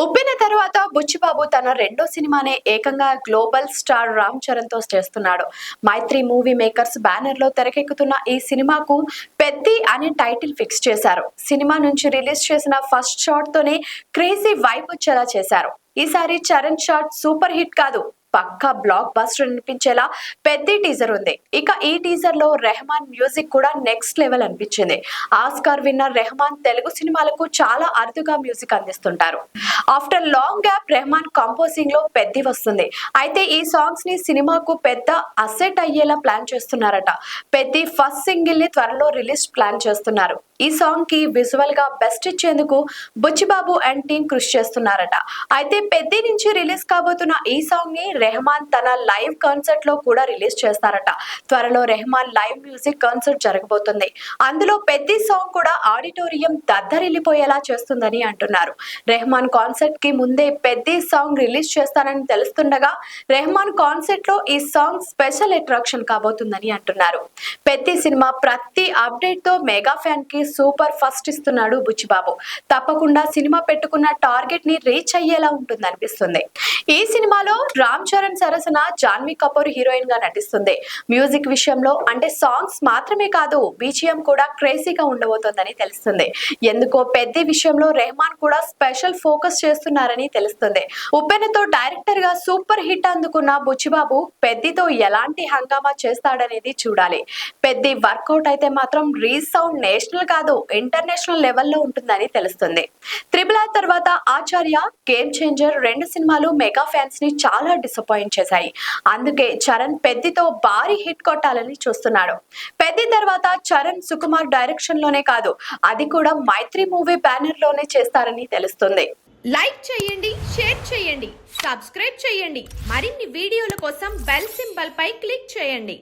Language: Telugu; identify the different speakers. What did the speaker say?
Speaker 1: ఉప్పిన తర్వాత బుచ్చిబాబు తన రెండో సినిమానే ఏకంగా గ్లోబల్ స్టార్ రామ్ చరణ్ తో చేస్తున్నాడు. మైత్రి మూవీ మేకర్స్ బ్యానర్ లో తెరకెక్కుతున్న ఈ సినిమాకు పెద్ది అనే టైటిల్ ఫిక్స్ చేశారు. సినిమా నుంచి రిలీజ్ చేసిన ఫస్ట్ షాట్ తోనే క్రేజీ వైబ్ వచ్చేలా చేశారు. ఈసారి చరణ్ షాట్ సూపర్ హిట్ కాదు, పక్కా బ్లాక్ బస్టర్ అనిపించేలా పెద్ద టీజర్ ఉంది. ఇక ఈ టీజర్ లో రెహమాన్ మ్యూజిక్ కూడా నెక్స్ట్ లెవెల్ అనిపించింది. ఆస్కార్ విన్నర్ రెహమాన్ తెలుగు సినిమాలకు చాలా అరుదుగా మ్యూజిక్ అందిస్తుంటారు. After long gap Rahman composing లో పెద్ద వస్తుంది. అయితే ఈ సాంగ్స్ ని సినిమాకు పెద్ద అసెట్ అయ్యేలా ప్లాన్ చేస్తున్నారట. పెద్ద ఫస్ట్ సింగిల్ ని త్వరలో రిలీజ్ ప్లాన్ చేస్తున్నారు. ఈ సాంగ్ కి విజువల్ గా బెస్ట్ ఇచ్చేందుకు బుచ్చిబాబు అండ్ టీమ్ కృషి చేస్తున్నారట. అయితే పెద్ది నుంచి రిలీజ్ కాబోతున్న ఈ సాంగ్ ని రెహమాన్ తన లైవ్ కాన్సర్ట్ లో కూడా రిలీజ్ చేస్తారట. త్వరలో రెహమాన్ లైవ్ మ్యూజిక్ కాన్సర్ట్ జరగబోతుంది. అందులో పెద్ది సాంగ్ కూడా ఆడిటోరియం దద్దరిల్లిపోయేలా చేస్తుందని అంటున్నారు. రెహమాన్ కాన్సర్ట్ కి ముందే పెద్ది సాంగ్ రిలీజ్ చేస్తానని తెలుస్తుండగా రెహమాన్ కాన్సర్ట్ లో ఈ సాంగ్ స్పెషల్ అట్రాక్షన్ కాబోతుందని అంటున్నారు. పెద్ది సినిమా ప్రతి అప్డేట్ తో మెగా ఫ్యాన్ కి సూపర్ ఫస్ట్ ఇస్తున్నాడు బుచ్చిబాబు. తప్పకుండా సినిమా పెట్టుకున్న టార్గెట్ ని రీచ్ అయ్యేలా ఉంటుంది అనిపిస్తుంది. ఈ సినిమాలో రామ్ చరణ్ సరసన జాన్వీ కపూర్ హీరోయిన్ గా నటిస్తుంది. మ్యూజిక్ విషయంలో అంటే సాంగ్స్ మాత్రమే కాదు, బీజిఎం కూడా క్రేజీగా ఉండబోతోందని తెలుస్తుంది. ఎందుకో పెద్ద విషయంలో రెహమాన్ కూడా స్పెషల్ ఫోకస్ చేస్తున్నారని తెలుస్తుంది. ఉప్పెనతో డైరెక్టర్ గా సూపర్ హిట్ అందుకున్న బుచ్చిబాబు పెద్దితో ఎలాంటి హంగామా చేస్తాడనేది చూడాలి. పెద్ద వర్కౌట్ అయితే మాత్రం రీసౌండ్ నేషనల్ కాదు, ఇంటర్నేషనల్ లెవెల్లో ఉంటుందని తెలుస్తుంది. త్రిబుల్ ఆర్ తర్వాత ఆచార్య, గేమ్ చేంజర్ రెండు సినిమాలు మెగా ఫ్యాన్స్ ని చాలా డిసప్పాయింట్ చేశాయి. అందుకే చరణ్ పెద్దితో భారీ హిట్ కొట్టాలని చూస్తున్నాడు. పెద్ది తర్వాత చరణ్ సుకుమార్ డైరెక్షన్ లోనే కాదు, అది కూడా మైత్రి మూవీ బ్యానర్ లోనే చేస్తారని తెలుస్తుంది.
Speaker 2: లైక్ చేయండి, షేర్ చేయండి, సబ్స్క్రైబ్ చేయండి. మరిన్ని వీడియోల కోసం బెల్ సింబల్ పై క్లిక్ చేయండి.